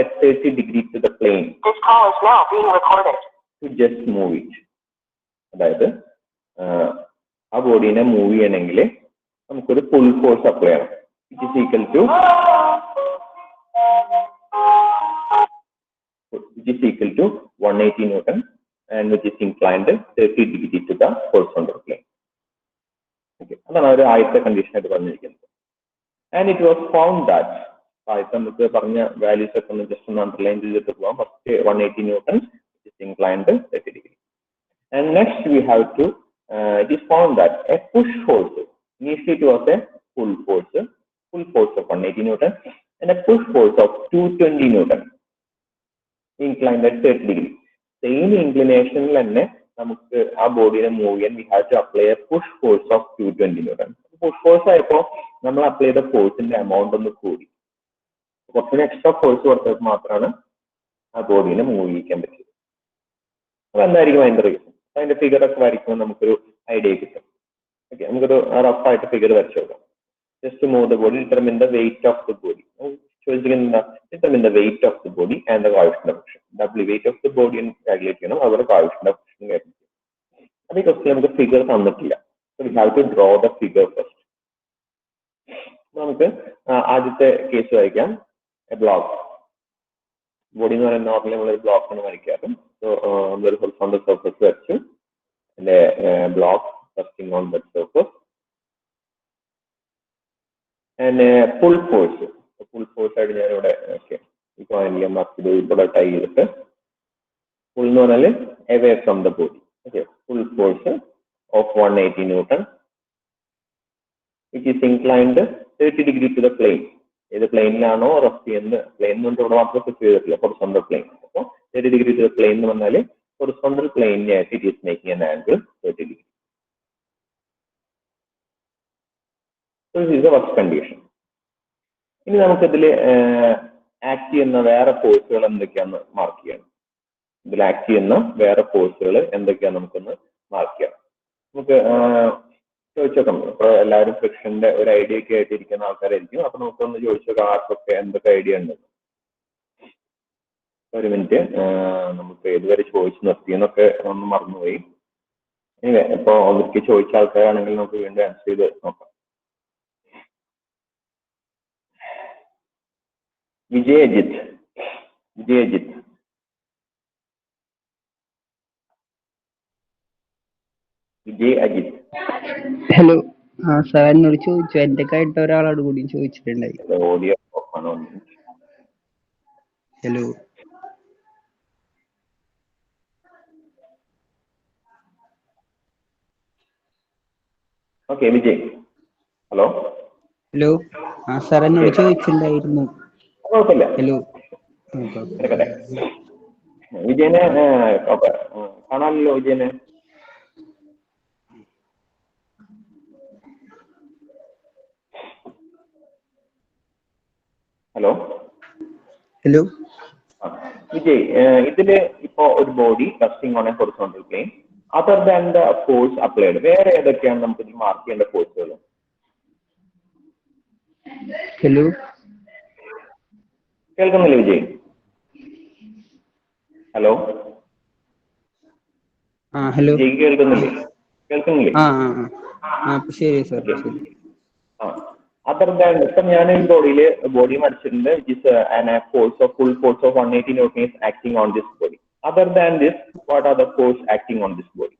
at 30 degrees to the plane. This call is now being recorded. To just move it. അതായത് ആ ബോഡീനെ move ചെയ്യണമെങ്കിൽ നമുക്കൊരു pull force apply ചെയ്യണം. It is equal to to 180 Newton and which is inclined 30 degrees to the horizontal plane. Okay, അതാണ് ഒരു ആദ്യത്തെ condition ആയിട്ട് പറഞ്ഞിരിക്കുന്നത്. And it was found that ആദ്യത്തെ നമുക്ക് പറഞ്ഞ വാല്യൂസ് ഒക്കെ ഒന്ന് ജസ്റ്റ് ഒന്ന് അണ്ടർലൈൻ ചെയ്തിട്ട് പോകാം. First 180 Newton which is inclined 30 degrees. And next we have to it is found that a push force, initially it was a pull force of 180 Newton and a push force of 220 Newton inclined at 30 degrees. Same inclination തന്നെ നമുക്ക് ആ ബോഡിനെ move ചെയ്യാൻ we have to apply a push force of 220 Newton. Push force ആയപ്പോൾ നമ്മൾ apply ചെയ്ത ഫോഴ്സിന്റെ amount ഒന്ന് കൂടി, കുറച്ചൊരു എക്സ്ട്രാ ഫോഴ്സ് കൊടുത്തത് മാത്രമാണ് ആ ബോഡിനെ മൂവ് ചെയ്യിക്കാൻ പറ്റിയത്. അപ്പൊ എന്തായിരിക്കും അതിന്റെ റീസൺ? അതിന്റെ ഫിഗർ ഒക്കെ വരയ്ക്കുമ്പോൾ നമുക്കൊരു ഐഡിയ കിട്ടും. ഓക്കെ, നമുക്കൊരു റഫ് ആയിട്ട് ഫിഗർ വരച്ചു നോക്കാം. Just move the body, determine the weight of the body. Determine the weight of the body and the coefficient of friction. W weight of the body and calculate ചെയ്യണം, അതുപോലെ coefficient of friction calculate ചെയ്യണം. അപ്പോൾ ഈ question നമുക്ക് figure തന്നിട്ടില്ല, so we have to draw the figure first. നമുക്ക് ആദ്യത്തെ case വരയ്ക്കാം. ബ്ലോക്ക് ബോഡി എന്ന് പറയുന്നത് നോർമലി നമ്മളൊരു ബ്ലോക്ക് ആണ് വരയ്ക്കാറ്. സോ നമ്മളൊരു ഹൊറിസോണ്ടൽ സർഫസ് വരച്ചു, അതിന്റെ block resting on that surface and full force ആയിട്ട് ഞാനിവിടെ ഈ പോയിന്റിൽ മാർക്ക് ചെയ്ത് ഇവിടെ ടൈ ചെയ്തിട്ട് ഫുൾ എന്ന് പറഞ്ഞാൽ away from the body. Okay, pull force of 180 Newton which is inclined 30 degree to the plane. ഏത് പ്ലെയിനിലാണോ റെസ്റ്റ് ചെയ്യുന്നത്, പ്ലെയിൻ കൊണ്ട് ഇവിടെ മാത്രം ഫിക്സ് ചെയ്തിട്ടില്ല, ഹൊറിസോണ്ടൽ പ്ലെയിൻ. അപ്പോൾ 30 degree ടു ദ പ്ലെയിൻ എന്ന് പറഞ്ഞാൽ ഹൊറിസോണ്ടൽ പ്ലെയിനിനായിട്ട് it is making an angle 30 degree. So this is the first condition. ഇനി നമുക്കിതിൽ ആക്ട് ചെയ്യുന്ന വേറെ ഫോഴ്സുകൾ എന്തൊക്കെയാണെന്ന് മാർക്ക് ചെയ്യണം. ഇതിൽ ആക്ട് ചെയ്യുന്ന വേറെ ഫോഴ്സുകൾ എന്തൊക്കെയാണെന്ന് നമുക്കൊന്ന് മാർക്ക് ചെയ്യണം. നമുക്ക് ചോദിച്ചു നോക്കാം. ഇപ്പോൾ എല്ലാവരും ഫ്രിക്ഷന്റെ ഒരു ഐഡിയ ഒക്കെ ആയിട്ടിരിക്കുന്ന ആൾക്കാരായിരിക്കും. അപ്പൊ നമുക്കൊന്ന് ചോദിച്ചു നോക്കാം ആർക്കൊക്കെ എന്തൊക്കെ ഐഡിയ ഉണ്ട്. ഒരു മിനിറ്റ്, നമുക്ക് ഇതുവരെ ചോദിച്ചു നിർത്തിയെന്നൊക്കെ ഒന്ന് മറന്നുപോയി. ഇപ്പൊ ഒന്നിക്ക് ചോദിച്ച ആൾക്കാരാണെങ്കിൽ നമുക്ക് വീണ്ടും ആൻസർ ചെയ്ത് നോക്കാം. വിജയ് അജിത്ത്. ഹലോ, സാർ എന്നോട് ചോദിച്ചു, എന്റെ ആയിട്ട് ഒരാളോട് കൂടി ചോദിച്ചിട്ടുണ്ടായി. ഓഡിയോ ഓഫ് ആണോ? Hello, okay Vijay. Hello sir എന്നോട് ചോദിച്ചിട്ടുണ്ടായിരുന്നു. കുഴപ്പമില്ല, ഹലോ, വിജയനെ കാണാമല്ലോ. വിജയനെ ഹലോ വിജയ്, ഇതില് ഇപ്പോ ഒരു body resting on A horizontal plane other than the force applied, വേറെ ഏതൊക്കെയാണ് നമുക്ക് ഇതിൽ മാർക്ക് ചെയ്യേണ്ട ഫോഴ്സുകൾ? ഹലോ, കേൾക്കുന്നില്ലേ വിജയ്? ഹലോ വിജയ് കേൾക്കുന്നില്ലേ? ശരി സാർ. അതർ ദാൻ ഇപ്പം ഞാൻ ഈ ബോഡി മടിച്ചിട്ടുണ്ട്, full force of 180 Newton is acting on this body. Other than this, what are the force acting on this body?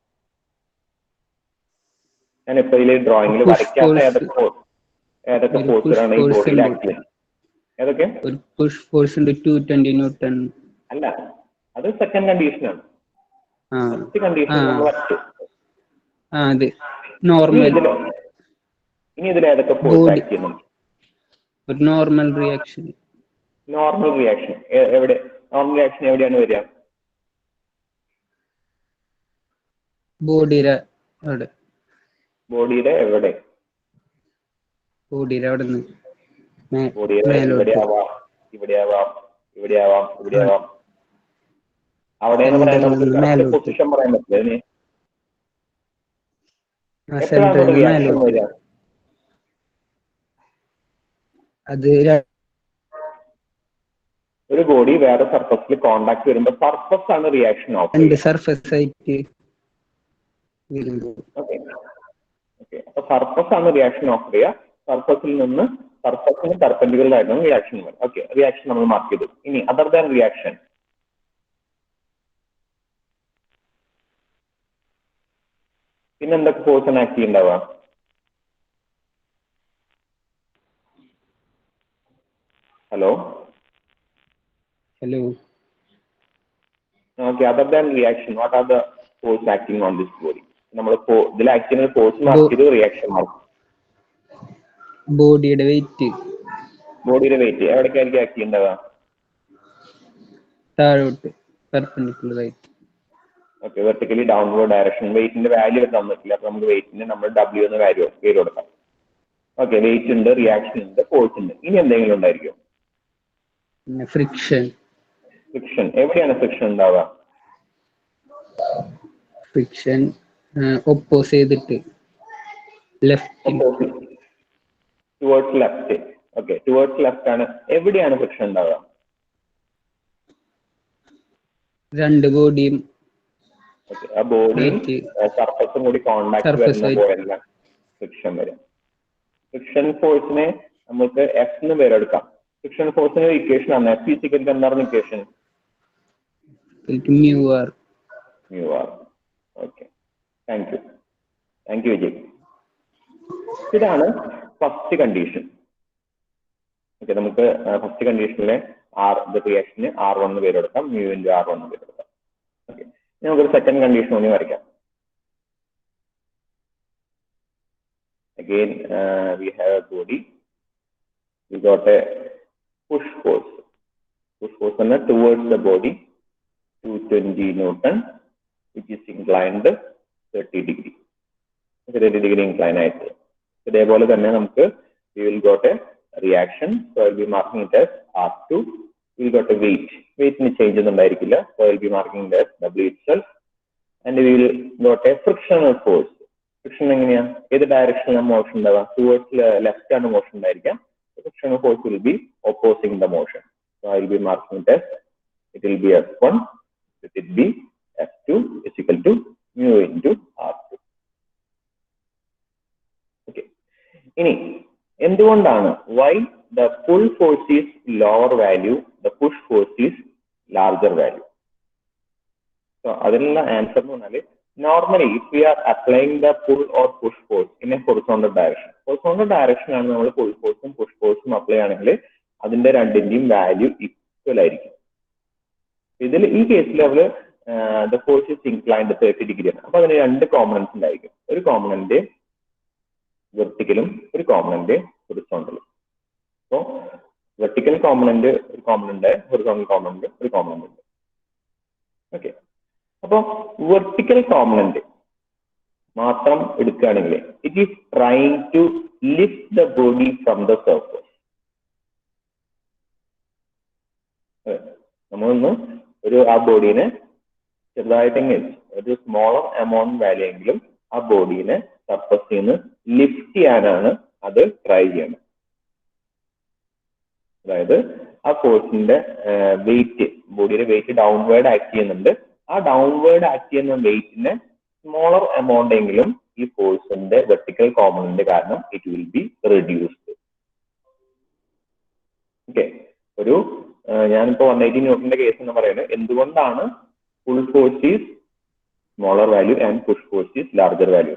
ഞാൻ ഇപ്പൊ ഇതിൽ ഡ്രോയിങ്ങിൽ വരയ്ക്കാത്ത ഏതൊക്കെ ഫോഴ്സുകളാണ് ഈ ബോഡിയിൽ ആക്ട് ചെയ്യുന്നത്? ഏതൊക്കെ? ഒരു പുഷ് ഫോഴ്സ് ഉണ്ട് 220 Newton. അല്ല, അത് സെക്കൻഡ് കണ്ടീഷനാണ്. ഫസ്റ്റ് കണ്ടീഷൻ നമ്മൾ വരച്ചു. അത് നോർമൽ. ഇനി ഇതിൽ ഏതൊക്കെ ഫോഴ്സ് ആക്ട് ചെയ്യുന്നുണ്ട്? ഒരു നോർമൽ റിയാക്ഷൻ എവിടെ? നോർമൽ റിയാക്ഷൻ എവിടെയാണ് വരിക? ബോഡിയുടെ അവിടെ. ബോഡിയുടെ എവിടെ? ബോഡിയുടെ അവിടെ നിന്ന് ഇവിടെയാവാം. അവിടെ പൊസിഷൻ പറയാൻ പറ്റില്ല. ഒരു ബോഡി വേറെ സർഫസിൽ കോണ്ടാക്ട് വരുമ്പോൾ സർഫസ് ആണ് റിയാക്ഷൻ ഓഫ് സർഫസ് ആയിട്ട് അപ്പൊ സർഫസ് ആണ് റിയാക്ഷൻ ഓഫ് ചെയ്യുക. സർഫസിൽ നിന്ന് സർഫസിന് പെർപെൻഡിക്കുലർ ആയിട്ടാണ് റിയാക്ഷൻ വരും. ഓക്കെ, റിയാക്ഷൻ നമ്മൾ മാർക്ക് ചെയ്തു. ഇനി അതർ ദാൻ റിയാക്ഷൻ, പിന്നെ എന്തൊക്കെ ഫോഴ്സ് ആണ് ആക്ട് ചെയ്യുന്നുണ്ടാവുക? Hello okay, other than reaction what are the force acting on this body? നമ്മൾ ഇതിൽ ആക്ട് ചെയ്യുന്ന ഫോഴ്സ് മാർക്ക് ചെയ്തു, റിയാക്ഷൻ മാർക്ക്. ബോഡിയുടെ വെയിറ്റ് എവിടേക്കായിരിക്കും ആക്ട് ചെയ്യുന്നുണ്ടാവുക? താഴോട്ട് പെർപെൻഡിക്കുലർ ആയിട്ട്. Okay, vertically downward direction. വെയിറ്റിന്റെ വാല്യൂ തന്നിട്ടില്ല, അപ്പൊ നമുക്ക് വെയിറ്റിന് നമ്മൾ W എന്ന വാല്യൂ പേര് കൊടുക്കാം. ഓക്കെ, വെയിറ്റ് ഉണ്ട്, റിയാക്ഷൻ ഉണ്ട്, ഫോഴ്സ് ഉണ്ട്. ഇനി എന്തെങ്കിലും ഉണ്ടായിരിക്കും? ഫ്രിക്ഷൻ. എവിടെയാണ് ഫ്രിക്ഷൻ ഉണ്ടാവുക? ഫ്രിക്ഷൻ ഒപ്പോസ് ചെയ്തിട്ട് towards left. Okay, towards left ആണ്. എവിടെയാണ് ഫ്രിക്ഷൻ ഉണ്ടാവുക? രണ്ട് ബോഡിയും ആ ബോഡിയും സർഫസും കൂടി കോണ്ടാക്ട് വരുന്ന പോലെയുള്ള ഫ്രിക്ഷൻ വരും. ഫ്രിക്ഷൻ ഫോഴ്സിനെ നമുക്ക് F എന്ന് പേരെടുക്കാം. ഫ്രിക്ഷൻ ഫോഴ്സിന് ഇക്വേഷൻ ആണ് F = എന്താണ് equation? mu r. Okay, thank you Vijay. ഇതാണ് ഫസ്റ്റ് കണ്ടീഷൻ. ഓക്കെ, നമുക്ക് ഫസ്റ്റ് കണ്ടീഷനിലെ റിയാക്ഷന് R1 എന്ന് പേരെടുക്കാം, mu × R1 എന്ന് പേരെടുക്കാം. ഓക്കെ, നമുക്കൊരു സെക്കൻഡ് കണ്ടീഷൻ കൂടി വരയ്ക്കാം. Again, we have a body. We got a push force. Push force towards the body, 220 Newton, which is inclined 30 degree. 30 degree incline ആയിട്ട്. ഇതേപോലെ തന്നെ നമുക്ക് we will got a reaction. So I will be marking it as R2. We will got a weight. Weight ni change ഒന്നുണ്ടായിരിക്കില്ല. So I will be marking it as W itself. And we will got a frictional force. Friction എങ്ങനെയാ? ഏത് ഡയറക്ഷനിലാണ് motion ഉണ്ടാവുക? Towards left ആണ് motion ഉണ്ടായിരിക്കാം. Friction force will B opposing the motion. So I will be marking it as it will B F1, it will be F2 is equal to mu into R2. Okay, ഇനി എന്തുകൊണ്ടാണ് why the pull force is lower value, the push force is larger value? So അതിനുള്ള answer എന്ന് പറഞ്ഞാൽ normally if we are applying the pull or push force in a horizontal direction ആണ് നമ്മൾ pull force ഉം push force ഉം apply ആണെങ്കിൽ അതിന്റെ രണ്ടിന്റെയും വാല്യൂ ഈക്വൽ ആയിരിക്കും. ഇതിൽ ഈ കേസിൽ അവര് the force is inclined 30 degree ആണ്. അപ്പൊ അതിന് രണ്ട് കോമ്പണൻസ് ഉണ്ടായിരിക്കും. ഒരു കോമ്പണന്റ് വെർട്ടിക്കലും ഒരു കോമ്പണന്റ് ഹൊറിസോണ്ടലും. സോ വെർട്ടിക്കൽ കോമ്പണന്റ് ഒരു കോമ്പണന്റ്, ഹൊറിസോണ്ടൽ കോമ്പണന്റ് ഒരു കോമ്പണന്റ് ഉണ്ട്. ഓക്കെ, അപ്പൊ വെർട്ടിക്കൽ കോമ്പണന്റ് മാത്രം എടുക്കുകയാണെങ്കിൽ it is trying to lift the body from the surface. നമ്മളൊന്ന് ആ ബോഡീനെ ചെറുതായിട്ടെങ്കിലും ഒരു സ്മോളർ എമൗണ്ട് വാല്യൂ എങ്കിലും ആ ബോഡീനെ സർഫസിൽ നിന്ന് ലിഫ്റ്റ് ചെയ്യാനാണ് അത് ട്രൈ ചെയ്യുന്നത്. അതായത് ആ ഫോഴ്സിന്റെ വെയിറ്റ്, ബോഡിയുടെ വെയിറ്റ് ഡൗൺവേർഡ് ആക്ട് ചെയ്യുന്നുണ്ട്. ആ ഡൗൺവേർഡ് ആക്ട് ചെയ്യുന്ന വെയിറ്റിനെ സ്മോളർ എമൗണ്ട് എങ്കിലും ഈ ഫോഴ്സിന്റെ വെർട്ടിക്കൽ കോമ്പണന്റ് കാരണം it will be reduced. Okay, ഞാനിപ്പോ 180 ന്യൂട്ടന്റെ കേസ് എന്ന് പറയുന്നത് എന്തുകൊണ്ടാണ് pull force is smaller value and push force is larger value.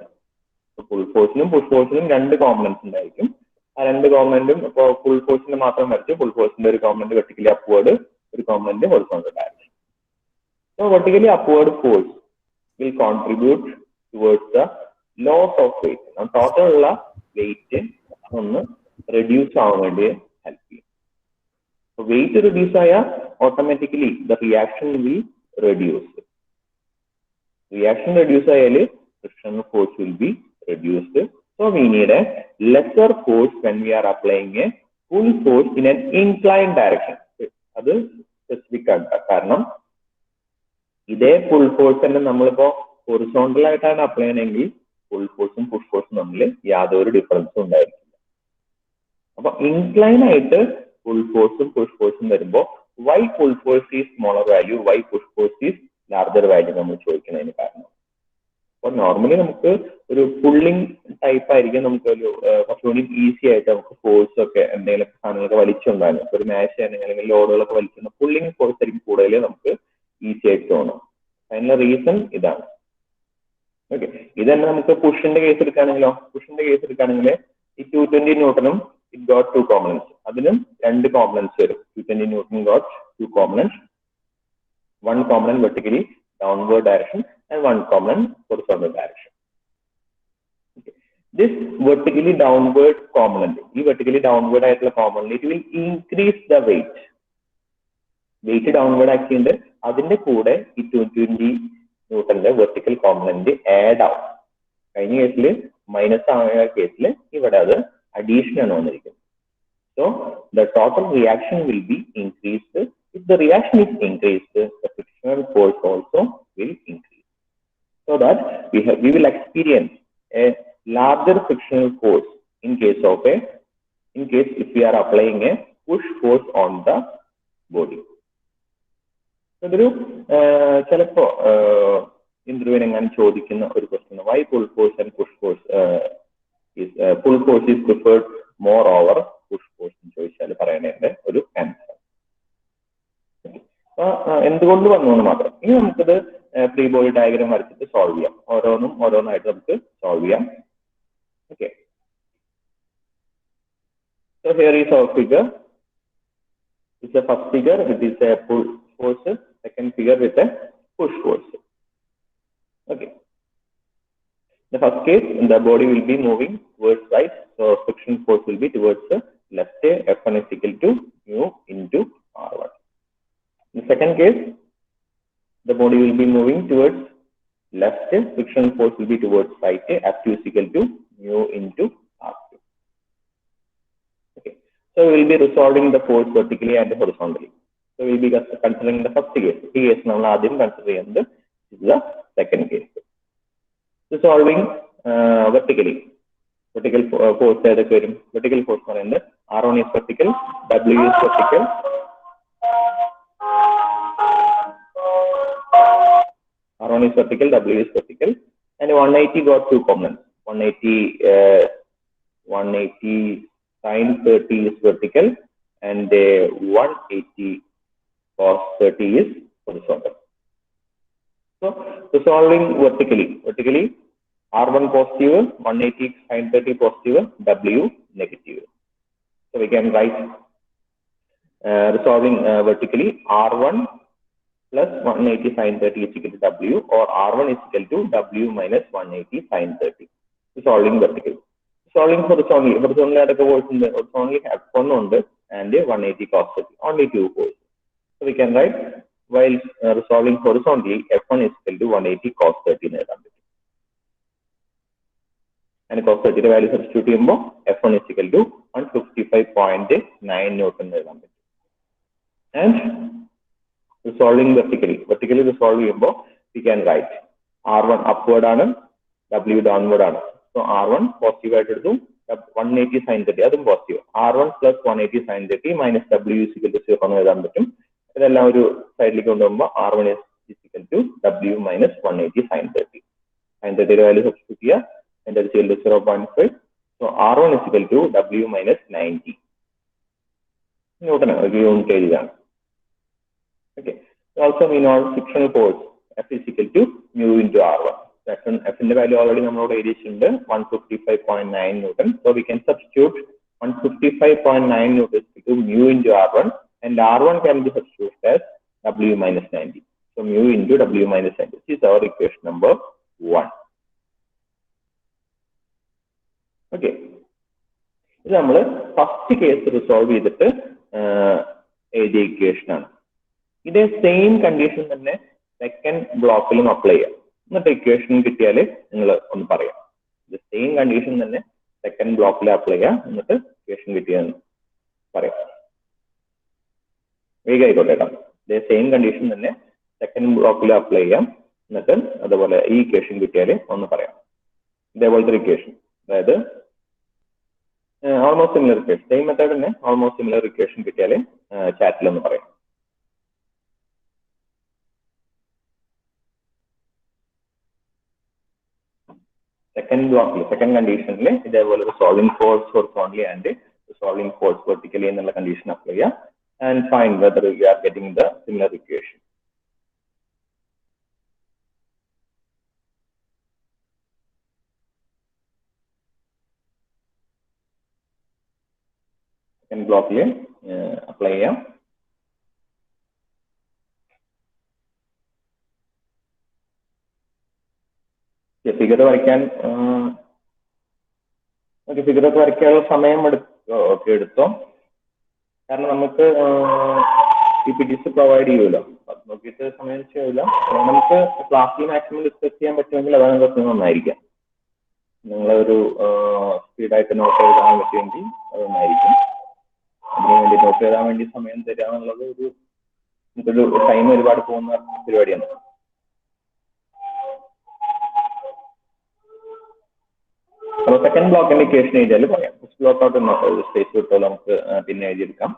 Pull ഫോഴ്സിനും പുഷ് ഫോഴ്സിനും രണ്ട് കോമ്പണൻസ് ഉണ്ടായിരിക്കും. ആ രണ്ട് കോമ്പണന്റും ഇപ്പോൾ പുൾ ഫോഴ്സിന്റെ മാത്രം വരച്ചു. പുൾ ഫോഴ്സിന്റെ ഒരു കോമ്പണന്റ് വെർട്ടിക്കലി അപ്വേർഡ്, ഒരു component horizontal direction. So vertically upward force will contribute towards the loss of weight. Now total ulla weight ഒന്ന് reduce ആവാൻ വേണ്ടി help ചെയ്യും. So weight reduce ആയ automatically the reaction will reduce. Reaction reduce ആയാൽ friction force will be reduced. So we need a lesser force when we are applying a pull force in an inclined direction. അത് specific ആണ്. കാരണം ഇതേ pull force തന്നെ നമ്മളിപ്പോ horizontal ആയിട്ടാണ് apply ചെയ്യണമെങ്കിൽ pull ഫോഴ്സും പുഷ് ഫോഴ്സും തമ്മിൽ യാതൊരു ഡിഫറൻസും ഉണ്ടായിരിക്കില്ല. അപ്പൊ ഇൻക്ലൈൻ ആയിട്ട് പുൾ ഫോഴ്സും പുഷ് ഫോഴ്സും വരുമ്പോൾ why pull force is smaller value, why push force is larger value നമ്മൾ ചോദിക്കുന്നതിന് കാരണം. അപ്പോൾ നോർമലി നമുക്ക് ഒരു പുള്ളിങ് ടൈപ്പ് ആയിരിക്കും നമുക്കൊരു കുറച്ചുകൂടി ഈസി ആയിട്ട് നമുക്ക് ഫോഴ്സ് ഒക്കെ എന്തെങ്കിലും സാധനങ്ങളൊക്കെ വലിച്ചുണ്ടാകും. ഒരു മാച്ച് അല്ലെങ്കിൽ ലോഡുകളൊക്കെ വലിക്കുന്ന പുള്ളിങ് ഫോഴ്സ് ആയിരിക്കും കൂടുതൽ നമുക്ക് ഈസി ആയിട്ട് തോന്നും. അതിനുള്ള റീസൺ ഇതാണ്. ഓക്കെ, ഇത് തന്നെ നമുക്ക് പുഷിന്റെ കേസ് എടുക്കുകയാണെങ്കിലോ, പുഷിന്റെ കേസ് എടുക്കുകയാണെങ്കിൽ ഈ 220 ന്യൂട്ടനും ഇറ്റ് ഗോട്ട് 2 കോമ്പണൻസ്, അതിനും 2 കോമ്പണൻസ് വരും. 220 newton got 2 components, 1 component vertically downward direction and 1 component horizontal direction. Okay. This vertically downward component, this vertically downward component, it will increase the weight. Weight downward ആക്കിയിട്ട് അതിന്റെ കൂടെ ഈ 220 ന്യൂട്ടന്റെ vertical component add ആവും. കഴിഞ്ഞ കേസിൽ minus ആയ കേസിൽ ഇവിടെ അത് അഡീഷൻ ആണ് വന്നിരിക്കുന്നത്. So the total reaction will be increased. If the reaction is increased, the frictional force also will increase. So that we will experience a larger frictional force in case if we are applying a push force on the body. So there ചിലപ്പോ ഇന്റർവ്യൂവിന് എങ്ങനെ ചോദിക്കുന്ന ഒരു question, why pull force and push force is pull force is preferred more over push force എന്ന് ചോദിച്ചാൽ പറയേണ്ട ഒരു answer. എന്തുകൊണ്ട് വന്നു എന്ന് മാത്രം. ഇനി നമുക്കിത് ഫ്രീ ബോഡി ഡയഗ്രാം വരച്ചിട്ട് സോൾവ് ചെയ്യാം. ഓരോന്നായിട്ട് നമുക്ക് സോൾവ് ചെയ്യാം. Okay, so here is our figure. It's a first figure which is a pull force, second figure with a push force. Okay, the first case the body will be moving towards right, so friction force will be towards the left. F1 is equal to mu into R1. In the second case, the body will be moving towards left, friction force will be towards right, F2 is equal to mu into R2. Okay, so we will be resolving the force vertically and horizontally. So we will be considering the first case. This case നമ്മൾ ആദ്യം consider ചെയ്യുന്നത് the second case. Resolving vertically. Vertical force ഏതൊക്കെ വരും? Vertical force എന്ന് പറയുന്നത് R1 is vertical, W is vertical, R1 is vertical, W is vertical, and 180 got 2 components. 180 sin 30 is vertical, and 180 cos 30 is horizontal. So resolving vertically, R1 positive, 180 sin 30 positive, W negative. So we can write resolving vertically R1 plus 180 sin 30 is equal to W, or R1 is equal to W minus 180 sin 30. Resolving vertically. Solving horizontally addaka force undu, only F1 undu and 180 cos 30, only 2 forces. So we can write while resolving horizontally, F1 is equal to 180 cos 30 എന്ന് എഴുതാൻ പറ്റും. And cos 30 value substitute ചെയ്യുമ്പോൾ F1 is equal to 155.9 Newton എന്ന് എഴുതാൻ പറ്റും. And resolving vertically resolve ചെയ്യുമ്പോൾ we can write R1 upward ആണ്, W downward ആണ്. So R1 പോസിറ്റീവ് ആയിട്ട് എടുത്തു, 180 sin 30 അതും positive. R1 plus 180 sin 30 minus W is equal to 0 എന്ന് എഴുതാൻ പറ്റും. ഇതെല്ലാം ഒരു സൈഡിലേക്ക് കൊണ്ടുപോകുമ്പോൾ R1 is equal to W minus 180 sin 30. Sin 30 value substitute ചെയ്യുക, and that is equal to 0.5. So R1 is equal to W minus 90 Newton, ഒരു unit ഏരിയയാണ്. Okay, also we know frictional force F is equal to mu into R1. F in the value already നമ്മളോട് എഴുതിയിട്ടുണ്ട് 155.9 Newton. So we can substitute 155.9 Newton is equal to mu into R1, and R1 can be substituted as W minus 90. So mu into W minus 90. This is our equation number 1. Okay, ഇത് നമ്മൾ first case resolve ചെയ്തിട്ട് എഴുതിയ equation ആണ്. ഇതേ same condition തന്നെ second ബ്ലോക്കിലും apply ചെയ്യാം. എന്നിട്ട് equation കിട്ടിയാൽ നിങ്ങൾ ഒന്ന് പറയാം. ഇത് സെയിം കണ്ടീഷൻ തന്നെ സെക്കൻഡ് ബ്ലോക്കിൽ അപ്ലൈ ചെയ്യാം, എന്നിട്ട് ഇക്വേഷൻ കിട്ടിയെന്ന് പറയാം. വേഗം ആയിക്കോട്ടെ കേട്ടോ. ഇതേ സെയിം കണ്ടീഷൻ തന്നെ സെക്കൻഡ് ബ്ലോക്കിൽ അപ്ലൈ ചെയ്യാം, എന്നിട്ട് അതുപോലെ ഈ ഇക്വേഷൻ കിട്ടിയാൽ ഒന്ന് പറയാം. ഇതേപോലത്തെ ഇക്വേഷൻ, അതായത് almost similar equation, same method തന്നെ ഓൾമോസ്റ്റ് സിമിലർ ഇക്വേഷൻ കിട്ടിയാൽ ചാറ്റിൽ ഒന്ന് പറയാം. Second block, second condition, there will be solving force horizontally and solving force vertically in the condition apply, and find whether you are getting the similar equation. Second block apply. Figure varaikkan figure varaikkanനുള്ള സമയം എടുത്തോ കാരണം നമുക്ക് PPTs provide ചെയ്യുമല്ലോ അത് നോക്കിയിട്ട് സമയം ചെയ്യില്ല നമുക്ക് ക്ലാസ്സിൽ മാക്സിമം ഡിസ്കസ് ചെയ്യാൻ പറ്റുമെങ്കിൽ അതാണ് കുറച്ച് നന്നായിരിക്കാം നിങ്ങളൊരു സ്പീഡായിട്ട് നോട്ട് എഴുതാൻ പറ്റുമെങ്കിൽ അത് നന്നായിരിക്കും അതിന് വേണ്ടി നോട്ട് എഴുതാൻ വേണ്ടി സമയം തരിക എന്നുള്ളത് നമുക്കൊരു ടൈം ഒരുപാട് പോകുന്ന പരിപാടിയാണ്. അപ്പോൾ സെക്കൻഡ് ബ്ലോക്കിന്റെ ഇക്വേഷൻ എഴുതിയാൽ പറയാം. ഫസ്റ്റ് ബ്ലോക്ക് ഔട്ട് സ്പേസ് വിട്ടോ നമുക്ക് പിന്നെ എഴുതിയെടുക്കാം.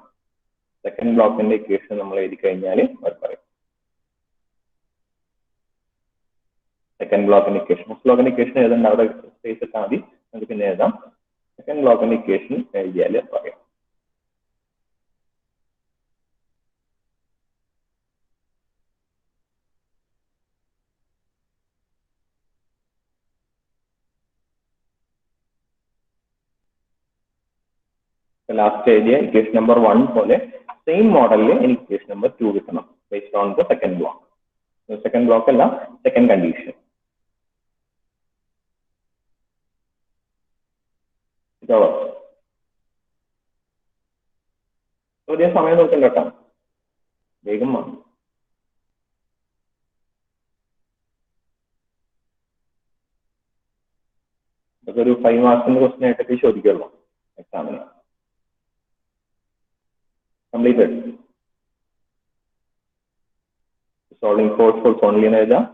സെക്കൻഡ് ബ്ലോക്കിന്റെ ഇക്വേഷൻ നമ്മൾ എഴുതി കഴിഞ്ഞാൽ അവർ പറയും. സെക്കൻഡ് ബ്ലോക്കിന്റെ ഇക്വേഷൻ ഫസ്റ്റ് ബ്ലോക്കിന്റെ ഇക്വേഷൻ എഴുതേണ്ട അവിടെ സ്പേസ് ഇട്ടാൽ മതി നമുക്ക് പിന്നെ എഴുതാം. സെക്കൻഡ് ബ്ലോക്കിന്റെ ഇക്വേഷൻ എഴുതിയാൽ പറയാം. ലാസ്റ്റ് എഴുതിയ ഇക്വേഷൻ നമ്പർ 1 പോലെ സെയിം മോഡലിൽ എനിക്ക് ഇക്വേഷൻ നമ്പർ 2 കിട്ടണം based on the second block. Second block അല്ല സെക്കൻഡ് കണ്ടീഷൻ. അധികം സമയം നോക്കണ്ട കേട്ടോ, വേഗം വന്നു. ഇതൊക്കെ ഒരു 5 മാർക്സിന്റെ ക്വസ്റ്റ്യൻ ആയിട്ടൊക്കെ ചോദിക്കുള്ളൂ എക്സാമിന്. Completed. Solving force horizontally എന്ന് എഴുതാം,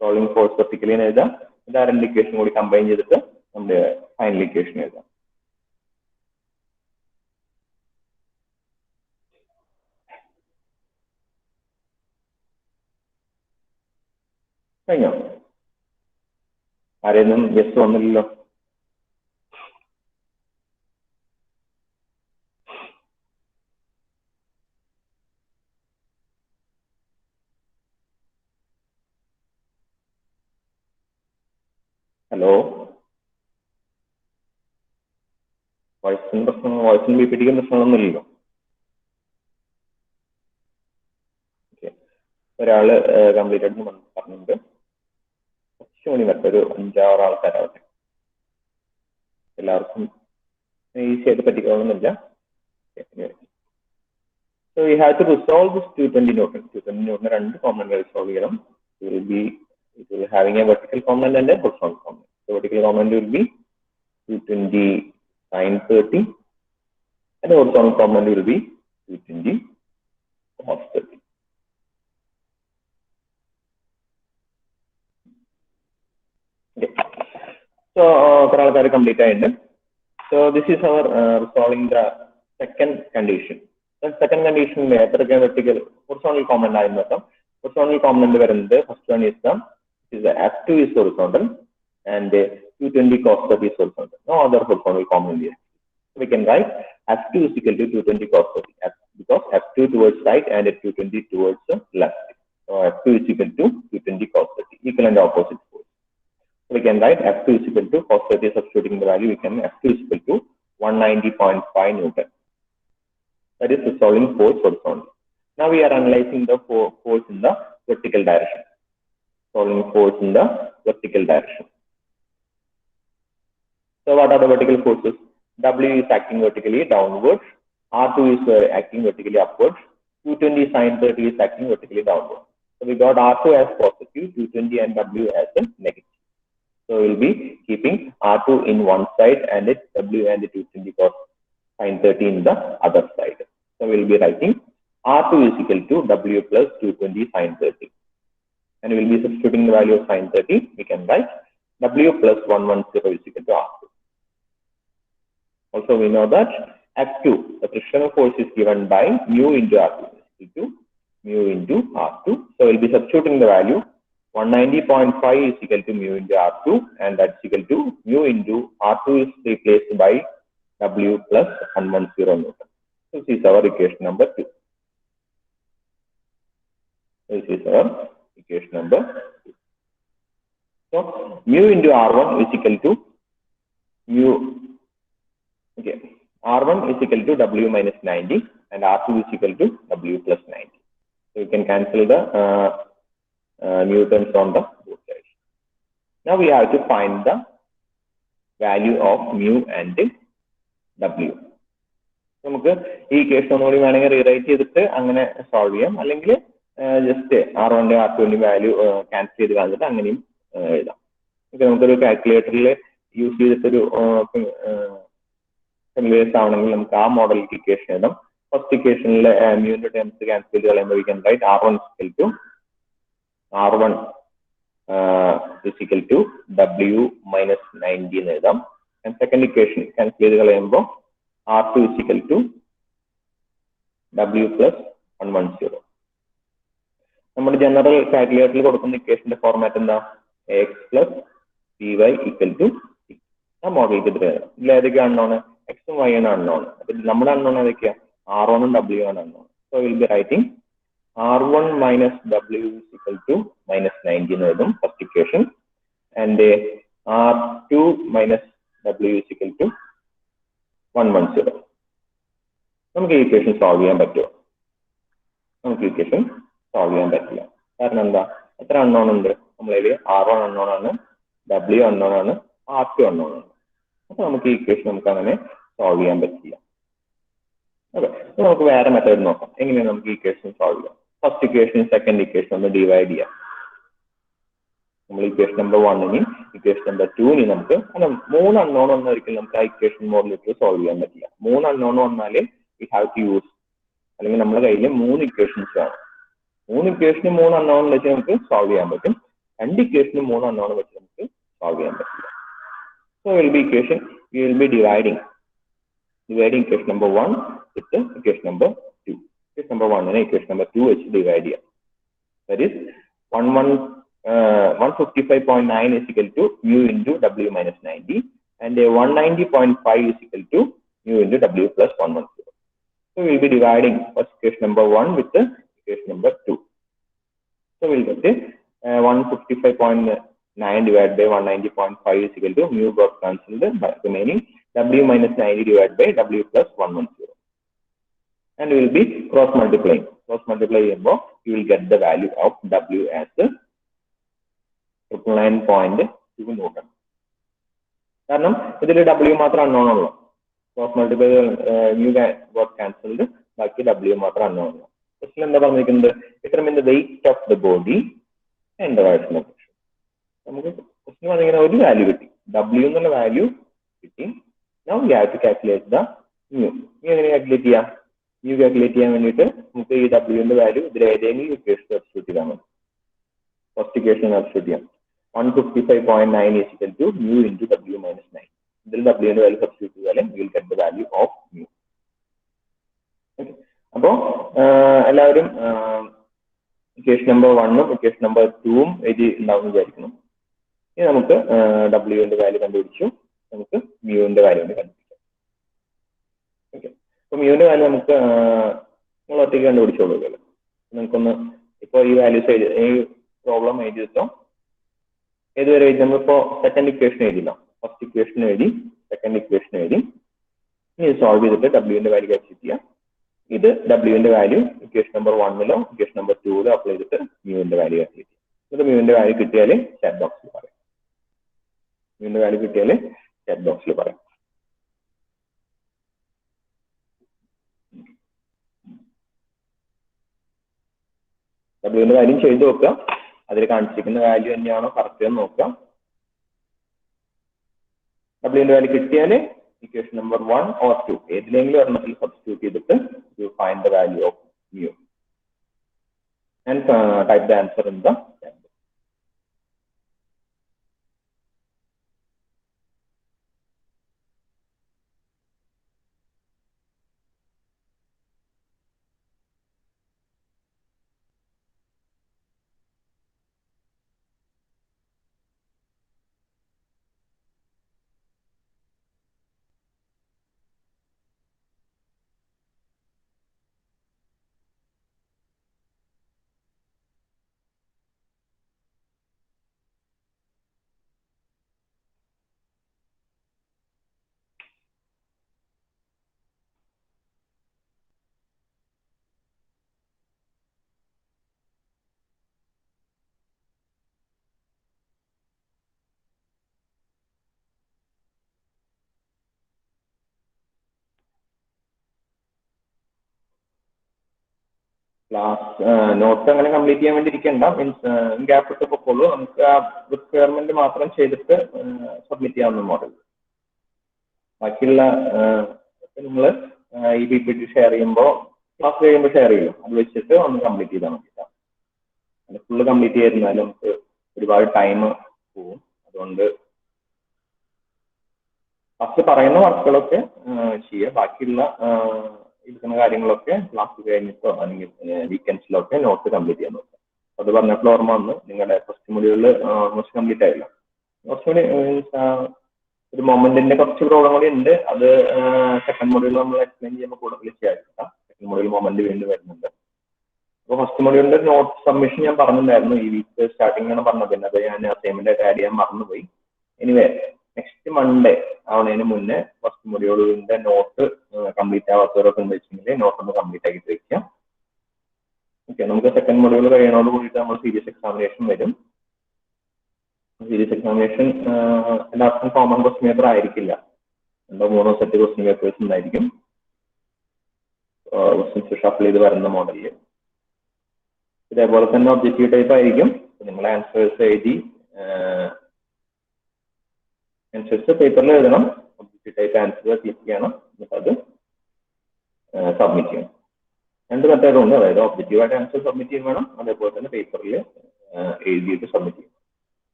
solving force vertically എന്ന് എഴുതാം. ഇത് രണ്ട് ഇക്വേഷൻ കൂടി കമ്പൈൻ ചെയ്തിട്ട് നമ്മുടെ ഫൈനൽ ഇക്വേഷൻ എഴുതാം. കഴിഞ്ഞോ? ആരെയൊന്നും യെസ് വന്നില്ലല്ലോ. ഹലോ, വോയിസിന് പ്രശ്നം, വോയിസിന് PPTക്ക് പ്രശ്നങ്ങളൊന്നുമില്ലല്ലോ. ഓക്കെ, ഒരാള് കംപ്ലീറ്റ് ആയിട്ട് പറഞ്ഞിട്ടുണ്ട്. കുറച്ച് മണി വരട്ടെ, ഒരു 5-6 ആൾക്കാരാവട്ടെ. എല്ലാവർക്കും ഈസി ആയിട്ട് പറ്റിക്കണമെന്നില്ല. So we have to resolve this 220 Newton. 220 Newton രണ്ട് കോമ്പണന്റ് റിസോൾവ് ചെയ്യണം. It will having a vertical component and a horizontal component. The vertical component will be 220 sin 30 and the horizontal component will be 220 cos 30. Okay. So Karalakar complete ആയിട്ട്. So this is our resolving the second condition. The second condition എത്രയൊക്കെ vertical horizontal component ആയി നോക്കാം. Horizontal component വരുന്നത് first one is the F2 is horizontal and 220 cos 30 is horizontal. No other horizontal component here. So we can write F2 is equal to 220 cos 30 because F2 towards right and 220 towards the left. So F2 is equal to 220 cos 30, equal and opposite force. So we can write F2 is equal to cos 30, substituting the value, we can F2 is equal to 190.5 Newton. That is resolving force horizontal. Now we are analyzing the force in the vertical direction. Solving force in the vertical direction. So what are the vertical forces? W is acting vertically downwards. R2 is acting vertically upwards. 220 sin 30 is acting vertically downwards. So we got R2 as positive, 220 and W as a negative. So we will be keeping R2 in one side and W and 220 cos sin 30 in the other side. So we will be writing R2 is equal to W plus 220 sin 30. And we will be substituting the value of sin 30. We can write W plus 110 is equal to R2. Also, we know that F2, the frictional force, is given by mu into R2, is equal to mu into R2. So we will be substituting the value 190.5 is equal to mu into R2, and that's equal to mu into R2 is replaced by W plus 110 Newton. This is our equation number 2. This is our equation number 2. So mu into R1 is equal to mu. Okay, R1 is equal to W minus 90, and R2 is equal to W plus 90. So you can cancel the newtons on the both sides. Now we have to find the value of mu and W. നമുക്ക് ഈ case ഒന്നുകൂടി വേണമെങ്കിൽ rewrite ചെയ്തിട്ട് അങ്ങനെ solve ചെയ്യാം, അല്ലെങ്കിൽ just R1 R2 value cancel ചെയ്ത് കളഞ്ഞിട്ട് അങ്ങനെയും എഴുതാം. ഓക്കെ, നമുക്കൊരു കാൽക്കുലേറ്ററിൽ യൂസ് ചെയ്തിട്ടൊരു കൺവേഴ്സ് ആവണമെങ്കിൽ നമുക്ക് ആ മോഡൽ ഇക്വേഷൻ എഴുതാം. ഫസ്റ്റ് ഇക്വേഷനിൽ മ്യൂവിന്റെ ടേംസ് ക്യാൻസൽ ചെയ്ത് കളയുമ്പോൾ we can write R1 is equal to W minus 90 എന്ന് എഴുതാം. ആൻഡ് സെക്കൻഡ് ഇക്വേഷൻ ക്യാൻസൽ ചെയ്ത് കളയുമ്പോൾ R2 is equal to W plus 110. നമ്മുടെ ജനറൽ കാൽക്കുലേറ്ററിൽ കൊടുക്കുന്ന ഇക്വേഷന്റെ ഫോർമാറ്റ് എന്താ? Ax plus By equal to 6. ആ മോഡലിലേക്ക് എത്ര എഴുതാം? ഇതിൽ ഏതൊക്കെ അൺനോൺ? എക്സും വൈ ആണ് അൺനോൺ. അപ്പൊ നമ്മുടെ അൺനോൺ ഏതൊക്കെയാ? R1 ഉം W ആണ് unknown. So will be writing R1 minus W is equal to minus 90 എന്ന് എഴുതും first equation. And R2 minus W is equal to 110. നമുക്ക് ഈ ഇക്വേഷൻ സോൾവ് ചെയ്യാൻ പറ്റുമോ? നമുക്ക് ഇക്വേഷൻ സോൾവ് ചെയ്യാൻ പറ്റില്ല. കാരണം എന്താ? എത്ര അൺനോൺ ഉണ്ട് നമ്മളതിൽ? R1 അൺനോൺ ആണ്, W അൺനോൺ ആണ്, R2 അൺനോൺ ആണ്. അപ്പൊ നമുക്ക് ഈ ഇക്വേഷൻ നമുക്ക് അങ്ങനെ സോൾവ് ചെയ്യാൻ പറ്റില്ല. ഓക്കെ, നമുക്ക് വേറെ മെത്തേഡ് നോക്കാം എങ്ങനെയാണ് നമുക്ക് ഈ ഇക്വേഷൻ സോൾവ് ചെയ്യാം. ഫസ്റ്റ് ഇക്വേഷൻ സെക്കൻഡ് ഇക്വേഷൻ ഒന്ന് ഡിവൈഡ് ചെയ്യാം. നമ്മൾ ഇക്വേഷൻ നമ്പർ 1 ഇക്വേഷൻ നമ്പർ 2 നമുക്ക് അല്ല 3 അൺനോൺ ഒന്നും ഒരിക്കലും നമുക്ക് ആ ഇക്വേഷൻ മോഡലിട്ട് സോൾവ് ചെയ്യാൻ പറ്റില്ല. 3 അൺനോൺ വന്നാലേ വി ഹാവ് ടു യൂസ്, അല്ലെങ്കിൽ നമ്മുടെ കയ്യിൽ 3 ഇക്വേഷൻസ് വേണം. 3 ഇക്വേഷന് 3 അൺനോൺ വെച്ച് നമുക്ക് സോൾവ് ചെയ്യാൻ പറ്റും. 2 ഇക്വേഷന് 3 അൺനോൺ വെച്ച് നമുക്ക് സോൾവ് ചെയ്യാൻ പറ്റില്ല. So will be equation we will be dividing equation number 1 with equation number 2. Equation number 1 equation number 2 വെച്ച് ഡിവൈഡ് ചെയ്യാം. That is 155.9 is equal to mu into W minus 90, and 190.5 is equal to mu into W plus 110. So we will be dividing first equation number 1 with the equation number 2. So we will get 155.9 divided by 190.5 is equal to mu got cancelled by remaining W minus 90 divided by W plus 110. And we will be cross multiplying. Cross multiply above, you will get the value of W as 9.2 Newton. കാരണം ഇതിൽ W മാത്രം unknown ഉള്ളൂ. Cross multiply you got cancelled, ബാക്കി W മാത്രം unknown ഉള്ളൂ. Question എന്താ പറഞ്ഞിരിക്കുന്നത്? Determine the weight of the body and the right location. നമുക്ക് ക്വസ്റ്റ്യൻ പറഞ്ഞിങ്ങനെ ഒരു വാല്യൂ കിട്ടി, W എന്നുള്ള വാല്യൂ കിട്ടി. Now we have to calculate the mu. Mu എങ്ങനെ കാൽക്കുലേറ്റ് ചെയ്യാം? മ്യൂ കാൽക്കുലേറ്റ് ചെയ്യാൻ വേണ്ടിയിട്ട് നമുക്ക് ഈ W ന്റെ വാല്യൂ ഇതിൽ ഏതെങ്കിലും ഇക്വേഷൻ സബ്സ്റ്റിറ്റ്യൂട്ട് ചെയ്താൽ മതി. ഫസ്റ്റ് ഇക്വേഷൻ സബ്സ്റ്റിറ്റ്യൂട്ട് ചെയ്യാം. 155.9 is equal to mu into W minus 9. ഇതിൽ W ന്റെ വാല്യൂ സബ്സ്റ്റിറ്റ്യൂട്ട് ചെയ്താൽ we will get the value of mu. അപ്പോൾ എല്ലാവരും ഇക്വേഷൻ നമ്പർ 1ഉം ഇക്വേഷൻ നമ്പർ 2ഉം എഴുതി ഉണ്ടാവും വിചാരിക്കുന്നു. ഇനി നമുക്ക് W ന്റെ വാല്യൂ കണ്ടുപിടിച്ചു, നമുക്ക് mu ന്റെ വാല്യൂ കണ്ടുപിടിക്കാം. ഓക്കെ, അപ്പോൾ mu ന്റെ വാല്യൂ നമുക്ക് നിങ്ങൾ ഒറ്റയ്ക്ക് കണ്ടുപിടിച്ചോളൂ. നിങ്ങൾക്കൊന്ന് ഇപ്പോൾ ഈ വാല്യൂസ് ഈ പ്രോബ്ലം എഴുതിയിട്ടോ ഏതുവരെ എഴുതി? നമ്മളിപ്പോ സെക്കൻഡ് ഇക്വേഷൻ എഴുതില്ല, ഫസ്റ്റ് ഇക്വേഷൻ എഴുതി, സെക്കൻഡ് ഇക്വേഷൻ എഴുതി. ഇനി സോൾവ് ചെയ്തിട്ട് W ന്റെ വാല്യൂ കാൽക്കുലേറ്റ് ചെയ്യാം. ഇത് W ന്റെ വാല്യൂ ഇക്വേഷൻ നമ്പർ 1ലോ ഇക്വേഷൻ നമ്പർ 2ലോ അപ്ലൈ ചെയ്തിട്ട് mu ന്റെ വാല്യൂ കാൽക്കുലേറ്റ് ചെയ്യാം. ഇത് mu ന്റെ വാല്യൂ കിട്ടിയാൽ ചാറ്റ് ബോക്സിൽ പറയാം. mu ന്റെ വാല്യൂ കിട്ടിയാൽ ചാറ്റ് ബോക്സിൽ പറയാം. W ന്റെ വാല്യൂ ചെയ്ത് നോക്കുക, അതിൽ കാണിച്ചിരിക്കുന്ന വാല്യൂ തന്നെയാണോ കറക്റ്റ് എന്ന് നോക്കുക. W ന്റെ വാല്യൂ കിട്ടിയാൽ ഇക്വേഷൻ നമ്പർ 1 or 2 ഏതിലെങ്കിലും ഒരെണ്ണത്തിൽ സബ്സ്റ്റിറ്റ്യൂട്ട് ചെയ്തിട്ട് you find the value of mu and type the answer in the chat box. Class note അങ്ങനെ കംപ്ലീറ്റ് ചെയ്യാൻ വേണ്ടി ഇരിക്കേണ്ട, മീൻസ് ഗ്യാപ്പ് ഇട്ട് പൊക്കോളൂ. നമുക്ക് ആ റിക്വയർമെന്റ് മാത്രം ചെയ്തിട്ട് സബ്മിറ്റ് ചെയ്യാവുന്ന മോഡൽ. ബാക്കിയുള്ള നിങ്ങൾ ഈ PPT ഷെയർ ചെയ്യുമ്പോൾ ക്ലാസ് കഴിയുമ്പോൾ ഷെയർ ചെയ്യും, അത് വെച്ചിട്ട് ഒന്ന് കംപ്ലീറ്റ് ചെയ്താൽ മതി. അത് ഫുള്ള് കംപ്ലീറ്റ് ചെയ്തിരുന്നാലും നമുക്ക് ഒരുപാട് ടൈം പോവും. അതുകൊണ്ട് ഫസ്റ്റ് പറയുന്ന വർക്കുകളൊക്കെ ചെയ്യുക, ബാക്കിയുള്ള ഇരിക്കുന്ന കാര്യങ്ങളൊക്കെ ക്ലാസ് കഴിഞ്ഞിട്ടോ അല്ലെങ്കിൽ വീക്കെൻഡ്സിലൊക്കെ നോട്ട് കംപ്ലീറ്റ് ചെയ്യാൻ നോക്കുക. അത് പറഞ്ഞപ്പോൾ ഓർമ്മ വന്ന് നിങ്ങളുടെ ഫസ്റ്റ് മൊഡ്യൂളിൽ ഓൾമോസ്റ്റ് കംപ്ലീറ്റ് ആയില്ല. കുറച്ചുകൂടി ഒരു മൊമെന്റിന്റെ കുറച്ച് പ്രോബ്ലം കൂടി ഉണ്ട്. അത് സെക്കൻഡ് മൊഡ്യൂളിൽ നമ്മൾ എക്സ്പ്ലെയിൻ ചെയ്യുമ്പോൾ കൂടുതൽ ചെയ്യാം. സെക്കൻഡ് മൊഡ്യൂൾ മൊമെന്റ് വീണ്ടും വരുന്നുണ്ട്. അപ്പോൾ ഫസ്റ്റ് മൊഡ്യൂളിന്റെ നോട്ട് സബ്മിഷൻ ഞാൻ പറഞ്ഞിട്ടുണ്ടായിരുന്നു, ഈ വീക്ക് സ്റ്റാർട്ടിംഗ് ആണ് പറഞ്ഞത്. പിന്നെ അത് ഞാൻ അസൈൻമെന്റ് ആയിട്ട് ആഡ് ചെയ്യാൻ മറന്നുപോയി. എനിവേ നെക്സ്റ്റ് മൺഡേ ആവുന്നതിന് മുന്നേ ഫസ്റ്റ് മൊഡ്യൂളിന്റെ നോട്ട് കംപ്ലീറ്റ് ആവാത്തവരൊക്കെ എന്ന് വെച്ചിട്ടുണ്ടെങ്കിൽ നോട്ട് ഒന്ന് കംപ്ലീറ്റ് ആക്കി വെക്കാം. ഓക്കെ, നമുക്ക് സെക്കൻഡ് മൊഡ്യൂൾ കഴിയണോട് കൂടിയിട്ട് നമ്മൾ സീരിയസ് എക്സാമിനേഷൻ വരും. സീരിയസ് എക്സാമിനേഷൻ എല്ലാവർക്കും കോമൺ ക്വസ്റ്റ്യൻ പേപ്പർ ആയിരിക്കില്ല, 2-3 സെറ്റ് ക്വസ്റ്റ്യൻ പേപ്പേഴ്സ് ഉണ്ടായിരിക്കും. ക്വസ്റ്റ്യൻസ് ഷഫിൾ ചെയ്ത് വരുന്ന മോഡലിൽ ഇതേപോലെ തന്നെ ഒബ്ജക്റ്റീവ് ടൈപ്പ് ആയിരിക്കും. നിങ്ങൾ ആൻസേഴ്സ് എഴുതി ആൻസേഴ്സ് പേപ്പറിൽ എഴുതണം, ഒബ്ജക്റ്റീവ് ടൈപ്പ് ആൻസർ ക്ലിക്ക് ചെയ്യണം, എന്നിട്ട് അത് സബ്മിറ്റ് ചെയ്യണം. 2 മെത്തേഡ് ഉണ്ട്, അതായത് ഒബ്ജക്റ്റീവായിട്ട് ആൻസർ സബ്മിറ്റ് ചെയ്യും വേണം, അതേപോലെ തന്നെ പേപ്പറിൽ എഴുതിയിട്ട് സബ്മിറ്റ് ചെയ്യും.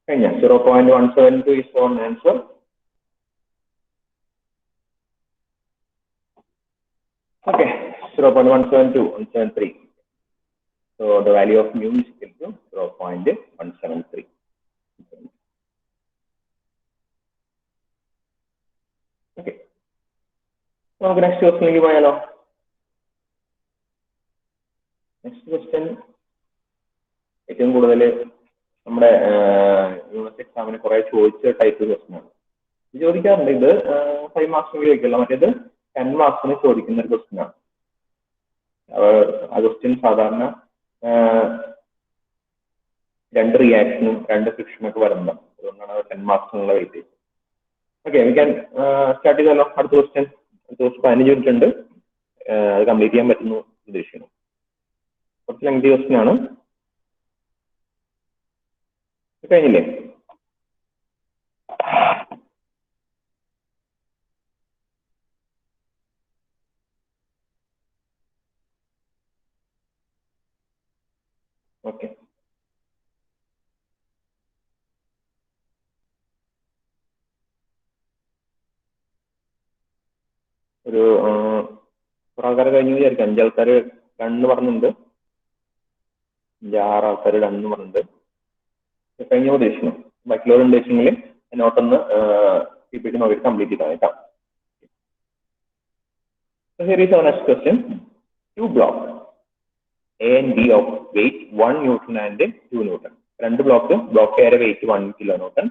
കഴിഞ്ഞ 0.172 is on answer. Okay, 0.172, 173. So the value of mu is equal to 0.173. Okay. So next question ലേക്ക് പോയാലോ? നെക്സ്റ്റ് ക്വസ്റ്റ്യൻ ഏറ്റവും കൂടുതൽ നമ്മുടെ യൂണിവേഴ്സിറ്റി എക്സാമിന് കുറെ ചോദിച്ച ടൈപ്പ് ക്വസ്റ്റ്യൻ ആണ്. ഇത് ചോദിക്കാറുണ്ട്. ഇത് 5 മാർക്സിന് ചോദിക്കില്ല, മറ്റേത് 10 മാർക്സിന് ചോദിക്കുന്ന ഒരു ക്വസ്റ്റ്യൻ ആണ്. ആ ക്വസ്റ്റ്യൻ സാധാരണ 2 റിയാക്ഷനും 2 ഫ്രിക്ഷനും ഒക്കെ വരുന്നതാണ്. അതുകൊണ്ടാണ് 10 മാർക്സിനുള്ള weightage. Okay, we can start ചെയ്താലോ? അടുത്ത ക്വസ്റ്റ്യൻ. അടുത്ത ക്വസ്റ്റ്യൻ 15 മിനിറ്റ് ഉണ്ട്, അത് കംപ്ലീറ്റ് ചെയ്യാൻ പറ്റുന്നു ഉദ്ദേശിക്കുന്നു. കുറച്ച് ലെങ്തി ക്വസ്റ്റ്യൻ ആണ്. കഴിഞ്ഞില്ലേ? ഓക്കെ, ഒരു കുറെ ആൾക്കാർ കഴിഞ്ഞു വിചാരിക്കാം. 5 ആൾക്കാർ ഡണ്ണ് പറഞ്ഞിട്ടുണ്ട്, 5-6 ആൾക്കാർ ഡണ്ണ് പറഞ്ഞിട്ടുണ്ട്. കഴിഞ്ഞ ഉദ്ദേശിക്കുന്നു. ബാക്കിയുള്ളവർ ഉദ്ദേശിച്ചെങ്കിൽ നോട്ടൊന്ന് PPT നോക്കിയിട്ട് കംപ്ലീറ്റ് ചെയ്താൽ കേട്ടോ. Here is our next question. 2 blocks A and B of weight 1 Newton and 2 Newton. 2 block എയുടെ വെയിറ്റ് 1 കിലോ ന്യൂട്ടൺ,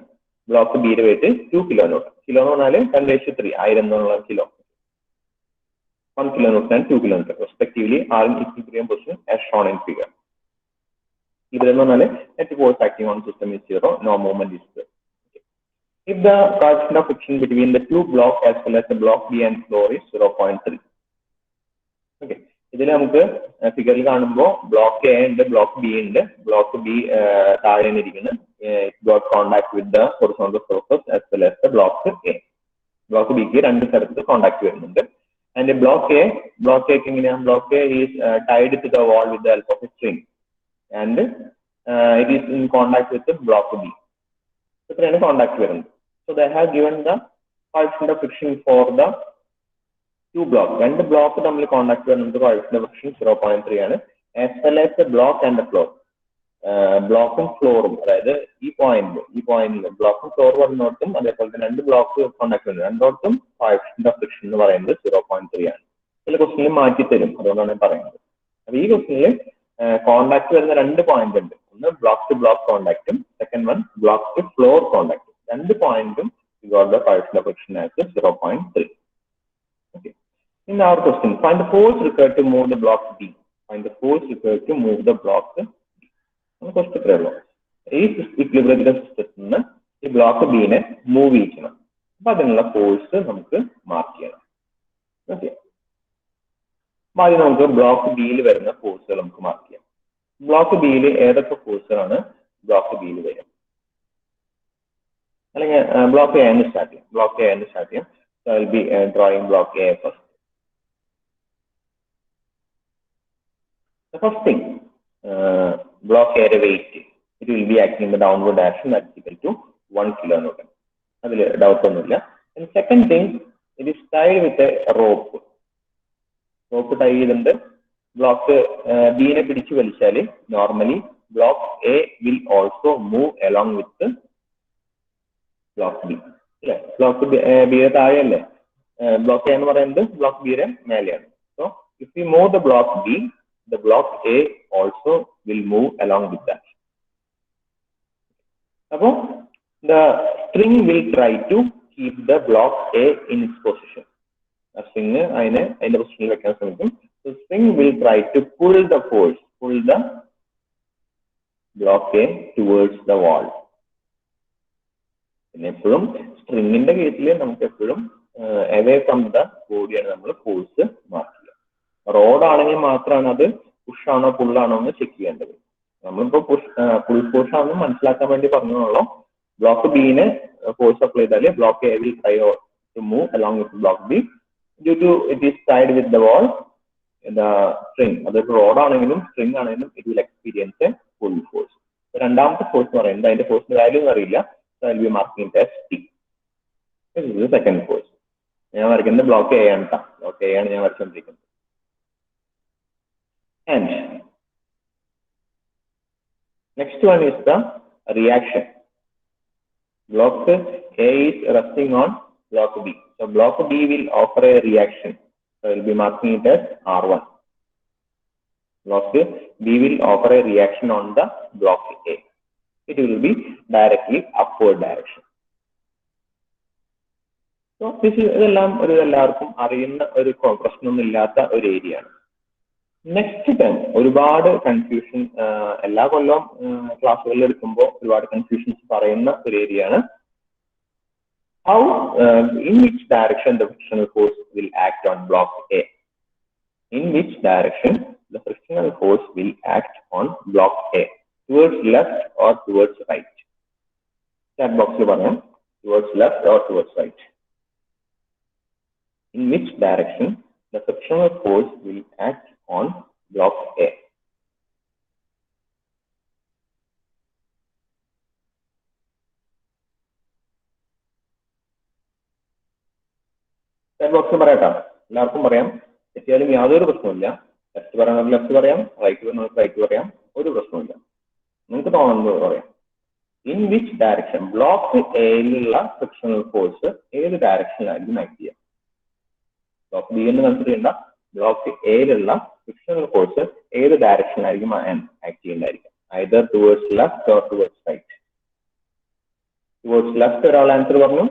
ബ്ലോക്ക് ബിയുടെ വെയിറ്റ് 2 കിലോ ന്യൂട്ടൺ. കിലോ എന്ന് പറഞ്ഞാൽ 10⁻³ 1000 എന്നുള്ള kilo. 1 kilo newton and 2 kilo newton respectively are in equilibrium position as shown in figure. ഇതെന്ന് പറഞ്ഞാൽ net force acting on system is 0, no movement is there. If the coefficient of friction between the 2 blocks as well as the block B and floor is 0.3. Okay, ഇതിൽ നമുക്ക് ഫിഗറിൽ കാണുമ്പോൾ block A ഉണ്ട്, block B ഉണ്ട്. Block B താഴെ ഇരിക്കുന്നു, got contact with the horizontal surface as well as the block A. Block ബിക്ക് 2 സ്ഥലത്ത് കോണ്ടാക്ട് വരുന്നുണ്ട്. ആൻഡ് ബ്ലോക്ക് എക്ക് എങ്ങനെയാണ്? Block A is tied to the wall with the help of a string and it is in contact with block B. ഇത്രയാണ് contact വരുന്നത്. So they have given the coefficient of friction for the 2 block. 2 block തമ്മിൽ contact വരുന്നത് coefficient of friction 0.3 ആണ്. As well as the block and the floor. ബ്ലോക്കും ഫ്ലോറും, അതായത് ഈ പോയിന്റിൽ ബ്ലോക്കും ഫ്ലോർ വരുന്നിടത്തും അതേപോലെ തന്നെ 2 ബ്ലോക്ക് കോണ്ടാക്ട് വരുന്നത് രണ്ടോടത്തും കോഎഫിഷ്യന്റ് ഓഫ് ഫ്രിക്ഷൻ എന്ന് പറയുന്നത് 0.3 ആണ്. ചില ക്വസ്റ്റ്യനിൽ മാറ്റി തരും, അതുകൊണ്ടാണ് ഞാൻ പറയുന്നത്. അപ്പൊ ഈ ക്വസ്റ്റ്യനിൽ കോണ്ടാക്ട് വരുന്ന 2 പോയിന്റ് ഉണ്ട്. ഒന്ന് ബ്ലോക്ക് ടു ബ്ലോക്ക് കോണ്ടാക്റ്റും second one block to floor കോണ്ടാക്റ്റും. 2 പോയിന്റും got the coefficient of friction as 0.3. Okay. In our question, find the force required to move the block B. Find the force required to move the block B. Question ഇത്രയുള്ളൂ. ഈ ഇക്വിലിബ്രിയത്തിലെ സിസ്റ്റത്തിൽ നിന്ന് ഈ block ബിനെ move ചെയ്യണം. അപ്പൊ അതിനുള്ള force നമുക്ക് mark ചെയ്യണം. ഓക്കെ, ആദ്യം നമുക്ക് ബ്ലോക്ക് ബിയിൽ വരുന്ന ഫോഴ്സുകൾ നമുക്ക് മാർക്ക് ചെയ്യാം. ബ്ലോക്ക് ബിയിൽ ഏതൊക്കെ ഫോഴ്സുകളാണ് ബ്ലോക്ക് ബിയിൽ വരിക? അല്ലെങ്കിൽ ബ്ലോക്ക് എ എന്ന് സ്റ്റാർട്ട് ചെയ്യാം. ബ്ലോക്ക് എ എന്ന് സ്റ്റാർട്ട് ചെയ്യാം. So I will be drawing block A first. The first thing, block A weight, it will be acting in the downward direction, that is equal to 1 kilonewton. Adil doubt onnilla. And second thing, it is tied with a rope. Rope tie cheyidunde block B ne pidichu valichale normally block A will also move along with the block B. Block B താഴെയല്ലേ block A എന്ന് പറയുന്നത് block ബിയുടെ മേലെയാണ്. So if you move the block B, the block A also will move along with that. അപ്പോൾ the string will try to keep the block A in its position. ആ string അതിന്റെ പൊസിഷനിൽ വെക്കാൻ ശ്രമിക്കും. So string will try to pull the block A towards the wall. പിന്നെ എപ്പോഴും സ്ട്രിങ്ങിന്റെ കേസിൽ നമുക്ക് എപ്പോഴും away from the ബോഡിയാണ് നമ്മൾ ഫോഴ്സ് മാർക്ക് ചെയ്യുക. റോഡ് ആണെങ്കിൽ മാത്രമാണ് അത് പുഷ് ആണോ പുള്ളാണോ എന്ന് ചെക്ക് ചെയ്യേണ്ടത്. നമ്മളിപ്പോ പുൾ ഫോഴ്സ് ആണെന്ന് മനസ്സിലാക്കാൻ വേണ്ടി പറഞ്ഞോളൂ. ബ്ലോക്ക് ബിന് ഫോഴ്സ് അപ്ലൈ ചെയ്താൽ block A will try to move along with block B due to it is tied with the wall string. അതൊരു റോഡ് ആണെങ്കിലും സ്ട്രിങ് ആണെങ്കിലും it will experience a pull force. രണ്ടാമത്തെ ഫോഴ്സ് എന്ന് പറയുന്നത് അതിന്റെ ഫോഴ്സിന്റെ വാല്യൂ എന്ന് അറിയില്ല. So I will be marking it as T. This is the second force. ഞാൻ വരയ്ക്കുന്നത് ബ്ലോക്ക് എ ആണ് കേട്ടോ. ബ്ലോക്ക് എ ആണ് ഞാൻ വരച്ചുകൊണ്ടിരിക്കുന്നത്. And next one is the reaction. Block A is resting on block B. So block B will offer a reaction. So I will be marking it as R1. Block B will offer a reaction on the block A. It will be directly upward direction. So this is ഇതെല്ലാം എല്ലാവർക്കും അറിയുന്ന ഒരു പ്രശ്നമൊന്നുമില്ലാത്ത ഒരു area ആണ്. Next time ഒരുപാട് confusion എല്ലാ കൊല്ലവും ക്ലാസ്സുകളിൽ എടുക്കുമ്പോൾ ഒരുപാട് കൺഫ്യൂഷൻസ് പറയുന്ന ഒരു ഏരിയ ആണ്. How in which direction the frictional force will act on block A? In which direction the frictional force will act on block A? Towards left or towards right? Chat box lo parayam. Towards left or towards right? In which direction the frictional force will act on block A? Chat box lo parayata. Ellarkum parayam. Ettiyalum yadoru prashnamilla. Left parayanavil left parayam, right parayanavil right parayam. Oru prashnamilla. നിങ്ങൾക്ക് തോന്നുന്നത് പറയാം. In which direction block എയിലുള്ള frictional force ഏത് ഡയറക്ഷനിലായിരിക്കും act ചെയ്യുക? Block B എന്ന് consider ചെയ്യേണ്ട, block എയിലുള്ള ഫ്രിക്ഷണൽ ഫോഴ്സ് ഏത് ഡയറക്ഷനിലായിരിക്കും ആക്ട് ചെയ്യേണ്ടതായിരിക്കും? Either towards left or towards right. Towards left ഒരാൾ ആൻസർ പറഞ്ഞു.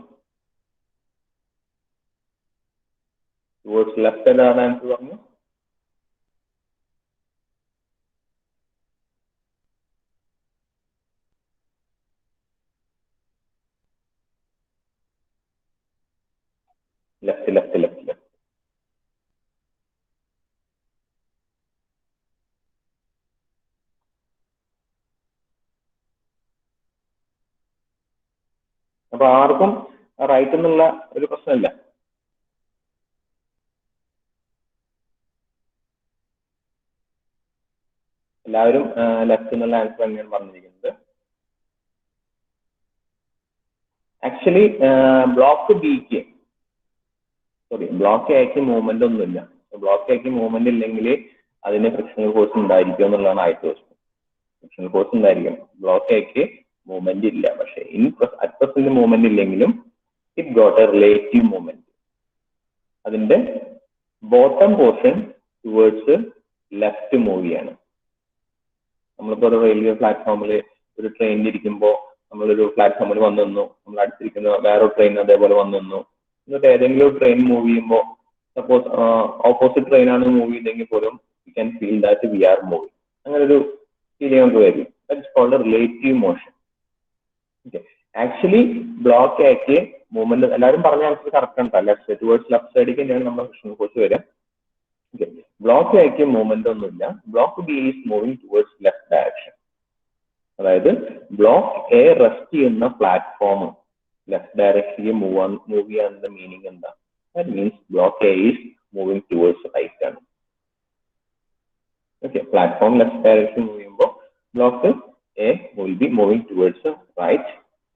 ടുവേർഡ്സ് ലെഫ്റ്റ് ഒരാൾ ആൻസർ പറഞ്ഞു. Left left left left. അപ്പൊ ആർക്കും റൈറ്റ് എന്നുള്ള ഒരു പ്രശ്നമില്ല. എല്ലാവരും ലെഫ്റ്റ് എന്നുള്ള ആൻസർ തന്നെയാണ് പറഞ്ഞിരിക്കുന്നത്. ആക്ച്വലി ബ്ലോക്ക് ബിക്ക് ബ്ലോക്ക് എക്ക് മൂവ്മെന്റ് ഒന്നുമില്ല. ബ്ലോക്ക് എക്ക് മൂവ്മെന്റ് ഇല്ലെങ്കിൽ അതിന് ഫ്രിക്ഷണൽ ഫോഴ്സ് ഉണ്ടായിരിക്കും എന്നുള്ളതാണ് ആദ്യത്തെ ക്വസ്റ്റ്യൻ. ഫ്രിക്ഷണൽ ഫോഴ്സ് ഉണ്ടായിരിക്കണം. ബ്ലോക്ക് എക്ക് മൂവ്മെന്റ് ഇല്ല. പക്ഷെ അറ്റ് പ്രസന്റ് മൂവ്മെന്റ് ഇല്ലെങ്കിലും it got a relative movement. അതിന്റെ bottom portion towards left move ചെയ്യാണ്. നമ്മളിപ്പോ ഒരു റെയിൽവേ പ്ലാറ്റ്ഫോമിൽ ഒരു ട്രെയിനിൽ ഇരിക്കുമ്പോൾ നമ്മളൊരു പ്ലാറ്റ്ഫോമിൽ വന്നു നിന്നു, നമ്മൾ അടുത്തിരിക്കുന്ന വേറൊരു ട്രെയിൻ അതേപോലെ വന്നു നിന്നു. എന്നിട്ട് ഏതെങ്കിലും ട്രെയിൻ മൂവ് ചെയ്യുമ്പോൾ സപ്പോസ് ഓപ്പോസിറ്റ് ട്രെയിൻ ആണ് മൂവ് ചെയ്തെങ്കിൽ പോലും you can feel that we are moving. അങ്ങനെ ഒരു ഫീലിംഗ് നമുക്ക് വരും. That's called relative motion. Okay. Actually block ആക്കി മൂവ്മെന്റ് എല്ലാവരും പറഞ്ഞ ആൻസർ കറക്റ്റ് ആണ്. ലെഫ്റ്റ് ടുവേർഡ്സ് ലെഫ്റ്റ് സൈഡിലേക്ക് തന്നെയാണ് നമ്മുടെ ഫ്രിക്ഷണൽ ഫോഴ്സ് വരിക. Okay. Block A movement ഒന്നുമില്ല. Block B is moving towards left direction. അതായത് ബ്ലോക്ക് എ റെസ്റ്റ് ചെയ്യുന്ന പ്ലാറ്റ്ഫോം ലെഫ്റ്റ് ഡയറക്ഷനിൽ മൂവ് ചെയ്യാനുള്ള മീനിങ് എന്താ? That means block A is moving towards right ആണ്. Okay, platform left direction moving, block A will be moving towards the right,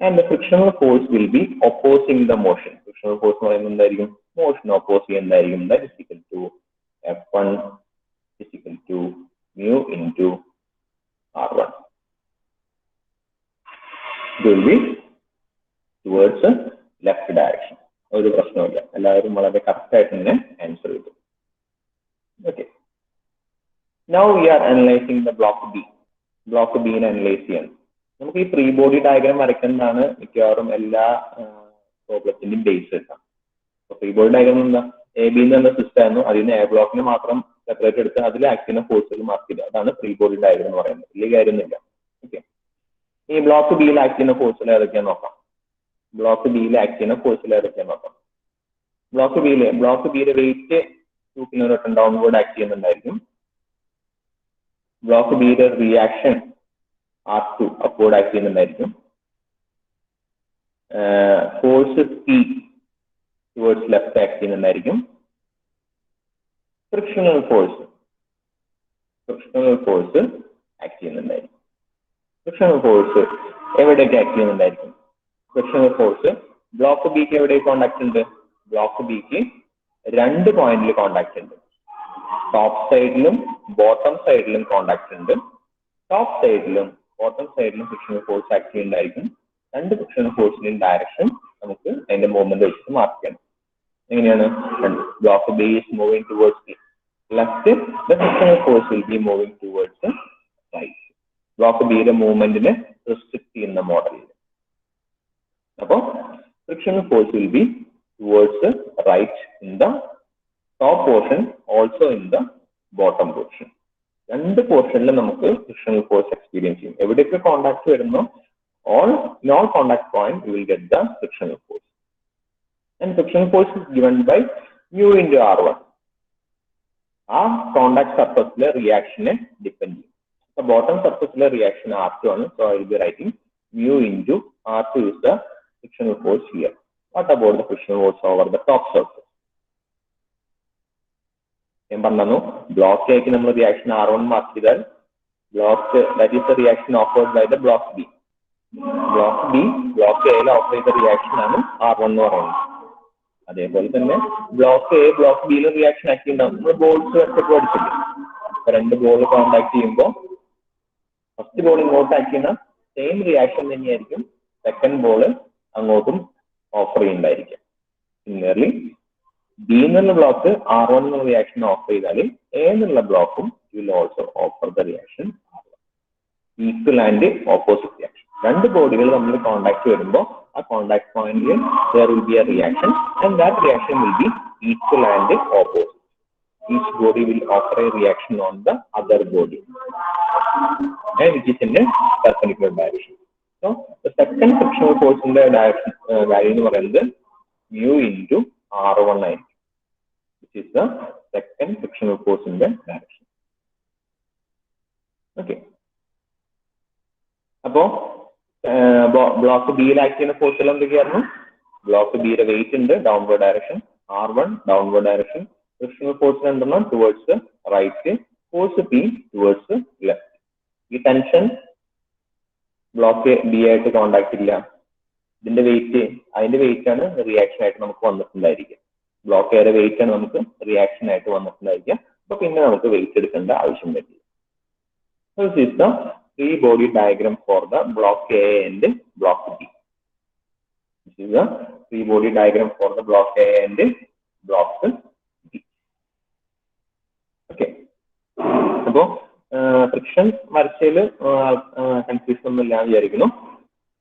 and the frictional force will be opposing the motion. Frictional force motion opposing that is equal to F1 is equal to mu into R1. It will be towards the left direction. ഒരു പ്രശ്നമില്ല, എല്ലാവരും വളരെ correct ആയിട്ട് തന്നെ answer ചെയ്തു. Okay. Now we are analyzing the block B. Block B നെ analyse ചെയ്യണം. നമുക്ക് ഈ ഫ്രീ ബോഡി ഡയഗ്രാം വരയ്ക്കുന്നതാണ് മിക്കവാറും എല്ലാ പ്രോബ്ലത്തിന്റെയും ബേസ് എടുക്കാം. ഫ്രീ ബോഡി ഡയഗ്രാം എന്താ? എ ബി എന്ന് പറഞ്ഞ സിസ്റ്റം ആയിരുന്നു, അതിൽ നിന്ന് എ ബ്ലോക്കിനെ മാത്രം സെപ്പറേറ്റ് എടുത്ത് അതിൽ ആക്ട് ചെയ്യുന്ന ഫോഴ്സുകൾ മാർക്ക് ചെയ്ത്, അതാണ് ഫ്രീ ബോഡി ഡയഗ്രാം എന്ന് പറയുന്നത്. വലിയ കാര്യമൊന്നുമില്ല. ഓക്കെ, ഈ ബ്ലോക്ക് ബിയിൽ ആക്ട് ചെയ്യുന്ന ഫോഴ്സുകൾ ഏതൊക്കെയാന്ന് നോക്കാം. ബ്ലോക്ക് ബിയിൽ ആക്ട് ചെയ്യുന്ന ഫോഴ്സുകൾ ഏതൊക്കെയാന്ന് നോക്കാം. ബ്ലോക്ക് ബിയിലെ വെയിറ്റ് തൂക്കിനൊരു വട്ടം ഡൗൺവേർഡ് ആക്ട് ചെയ്യുന്നുണ്ടായിരിക്കും. ബ്ലോക്ക് ബിയുടെ റിയാക്ഷൻ R2 അപ്വേർഡ് ആക്ട് ചെയ്യുന്നുണ്ടായിരിക്കും. Force P towards left act ചെയ്യുന്നുണ്ടായിരിക്കും. ഫ്രിക്ഷണൽ ഫോഴ്സ് ആക്ട് ചെയ്യുന്നുണ്ടായിരിക്കും. ഫ്രിക്ഷണൽ ഫോഴ്സ് എവിടെയൊക്കെ ആക്ട് ചെയ്യുന്നുണ്ടായിരിക്കും? ഫ്രിക്ഷണൽ ഫോഴ്സ് ബ്ലോക്ക് ബിക്ക് എവിടെ കോണ്ടാക്ട് ഉണ്ട്? ബ്ലോക്ക് ബിക്ക് 2 പോയിന്റിൽ കോണ്ടാക്ട് ഉണ്ട്. ടോപ്പ് സൈഡിലും ബോട്ടം സൈഡിലും കോണ്ടാക്ട് ഉണ്ട്. ടോപ്പ് സൈഡിലും ബോട്ടം സൈഡിലും ഫ്രിക്ഷണൽ ഫോഴ്സ് ആക്ട് ചെയ്യുന്നുണ്ടായിരിക്കും. 2 ഫ്രിക്ഷണൽ ഫോഴ്സിന്റെയും ഡയറക്ഷൻ നമുക്ക് അതിന്റെ മൂവ്മെന്റ് വെച്ചിട്ട് മാർക്ക് ചെയ്യണം. എങ്ങനെയാണ്? Block B is moving towards left, the frictional force will be moving towards right. Block ബിയുടെ മൂവ്മെന്റിനെ റെസ്ട്രിക്ട് ചെയ്യുന്ന മോഡലിൽ. അപ്പോൾ frictional force will be towards right in the top portion, also in the bottom portion. രണ്ട് പോർഷനിലും നമുക്ക് frictional force experience ചെയ്യും. എവിടെയൊക്കെ contact വരുന്നോ in all contact point you will get the frictional force, and frictional force is given by mu into R1. ആ contact സർഫസിലെ റിയാക്ഷനെ depend ചെയ്യും. The bottom surface reaction R2 ആണ്, so I will be writing mu into R2 is the frictional force here. What about the frictional force over the top surface? ഞാൻ പറഞ്ഞു, block എക്ക് നമ്മൾ reaction R1 mark ചെയ്താൽ that is the reaction offered by the block B. Block എയിൽ offer ചെയ്ത reaction ആണ് R1 എന്ന് പറയുന്നത്. അതേപോലെ തന്നെ ബ്ലോക്ക് എ ബ്ലോക്ക് ബിയിൽ റിയാക്ഷൻ ആക്ട് ഉണ്ടാവും. നമ്മൾ ബോൾസ് വെച്ചിട്ട് പഠിച്ചില്ലേ? രണ്ട് ബോൾ കോണ്ടാക്ട് ചെയ്യുമ്പോൾ ഫസ്റ്റ് ബോൾ ഇങ്ങോട്ട് ആക്ട് ചെയ്യുന്ന സെയിം റിയാക്ഷൻ തന്നെയായിരിക്കും സെക്കൻഡ് ബോൾ അങ്ങോട്ടും ഓഫർ ചെയ്യുന്നുണ്ടായിരിക്കും. സിമിലർലി ബി എന്നുള്ള ബ്ലോക്ക് R1 എന്നുള്ള റിയാക്ഷൻ ഓഫർ ചെയ്താൽ എ എന്നുള്ള ബ്ലോക്കും will also offer the reaction equal and opposite reaction. രണ്ട് ബോഡികൾ തമ്മിൽ കോണ്ടാക്ട് വരുമ്പോൾ ആ കോണ്ടാക്ട് പോയിന്റിൽ there will be a reaction, and that reaction will be equal and opposite. Each body will offer a reaction on the other body, and which is in a perpendicular direction. So the second frictional force in the direction value എന്ന് പറയുന്നത് mu into R1 ആയിരിക്കും, which is the second frictional force in the direction. Okay. അപ്പോൾ block ബിയിൽ act ചെയ്യുന്ന ഫോഴ്സുകൾ എന്തൊക്കെയായിരുന്നു? Block ബിയുടെ weight ഉണ്ട്, downward direction R1 downward direction, frictional force രണ്ടെണ്ണം towards right, force P towards left. ഈ ടെൻഷൻ ബ്ലോക്ക് ബി ആയിട്ട് കോണ്ടാക്ട് ഇല്ല. ഇതിന്റെ വെയിറ്റ്, അതിന്റെ വെയിറ്റ് ആണ് റിയാക്ഷൻ ആയിട്ട് നമുക്ക് വന്നിട്ടുണ്ടായിരിക്കുക. ബ്ലോക്ക് എയുടെ വെയിറ്റ് ആണ് നമുക്ക് റിയാക്ഷൻ ആയിട്ട് വന്നിട്ടുണ്ടായിരിക്കുക. അപ്പൊ പിന്നെ നമുക്ക് വെയിറ്റ് എടുക്കേണ്ട ആവശ്യം വരില്ല. This is the free body diagram for the block A and block B. This is the free body diagram for the block A and block B. Okay. അപ്പോൾ ഫ്രിക്ഷൻ വരച്ചതിൽ കൺഫ്യൂഷൻ ഒന്നും ഇല്ലാന്ന് വിചാരിക്കുന്നു.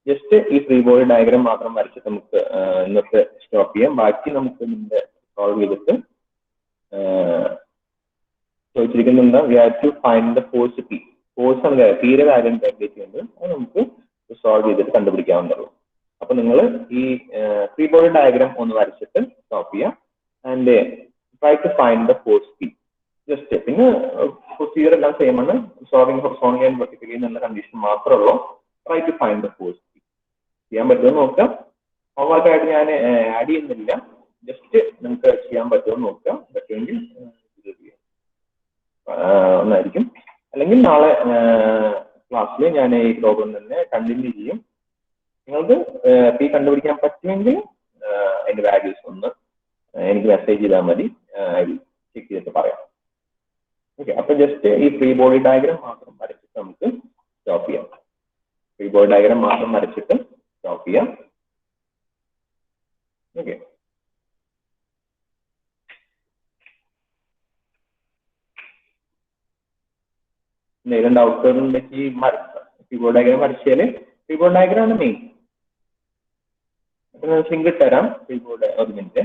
ജസ്റ്റ് ഈ free body diagram മാത്രം വരച്ചിട്ട് നമുക്ക് ഇന്നത്തെ stop ചെയ്യാം. ബാക്കി നമുക്ക് ഇതിന്റെ സോൾവ് ചെയ്തിട്ട് ചോദിച്ചിരിക്കുന്നുണ്ട്. We have to find the force P. Force ആണ് തീരെ കാര്യം കാൽക്കുലേറ്റ് ചെയ്യുന്നത്. അത് നമുക്ക് സോൾവ് ചെയ്തിട്ട് കണ്ടുപിടിക്കാവുന്നതുള്ളൂ. അപ്പൊ നിങ്ങൾ ഈ ഫ്രീ ബോഡി ഡയഗ്രാം ഒന്ന് വരച്ചിട്ട് സ്റ്റോപ്പ് ചെയ്യാം. And try to find the force P. Just പിന്നെ പ്രൊസീജിയർ എല്ലാം സെയിം ആണ്. സോൾവിംഗ് ഹൊറിസോണ്ടലി ആൻഡ് വെർട്ടിക്കലി എന്നുള്ള കണ്ടീഷൻ മാത്രമേ ഉള്ളൂ. Try to find the force. ചെയ്യാൻ പറ്റുമോ നോക്കാം. ഹോംവർക്കായിട്ട് ഞാൻ ആഡ് ചെയ്യുന്നില്ല, ജസ്റ്റ് നിങ്ങൾക്ക് ചെയ്യാൻ പറ്റുമോ നോക്കാം. പറ്റുമെങ്കിൽ ഒന്നായിരിക്കും. അല്ലെങ്കിൽ നാളെ ക്ലാസ്സിൽ ഞാൻ ഈ പ്രോബ്ലം തന്നെ കണ്ടിന്യൂ ചെയ്യും. നിങ്ങൾക്ക് പി കണ്ടുപിടിക്കാൻ പറ്റുമെങ്കിൽ അതിന്റെ വാല്യൂസ് ഒന്ന് എനിക്ക് മെസ്സേജ് ചെയ്താൽ മതി, ചെക്ക് ചെയ്തിട്ട് പറയാം. ഓക്കെ, അപ്പൊ ജസ്റ്റ് ഈ ഫ്രീ ബോഡി ഡയഗ്രാം മാത്രം വരച്ചിട്ട് നമുക്ക് സ്റ്റോപ്പ് ചെയ്യാം. ഫ്രീ ബോഡി ഡയഗ്രാം മാത്രം വരച്ചിട്ട് സ്റ്റോപ്പ് ചെയ്യാം. ഓക്കെ, എന്തെങ്കിലും ഡൗട്ട് ഉണ്ടെങ്കിൽ ഫ്രീ ബോഡി ഡയഗ്രാം വരച്ചാൽ ഫ്രീ ബോഡി ഡയഗ്രാം ആണ് മെയിൻ. സിംഗിൾ തരാം ഫ്രീ ബോർഡ്. ഒരു മിനിറ്റ്.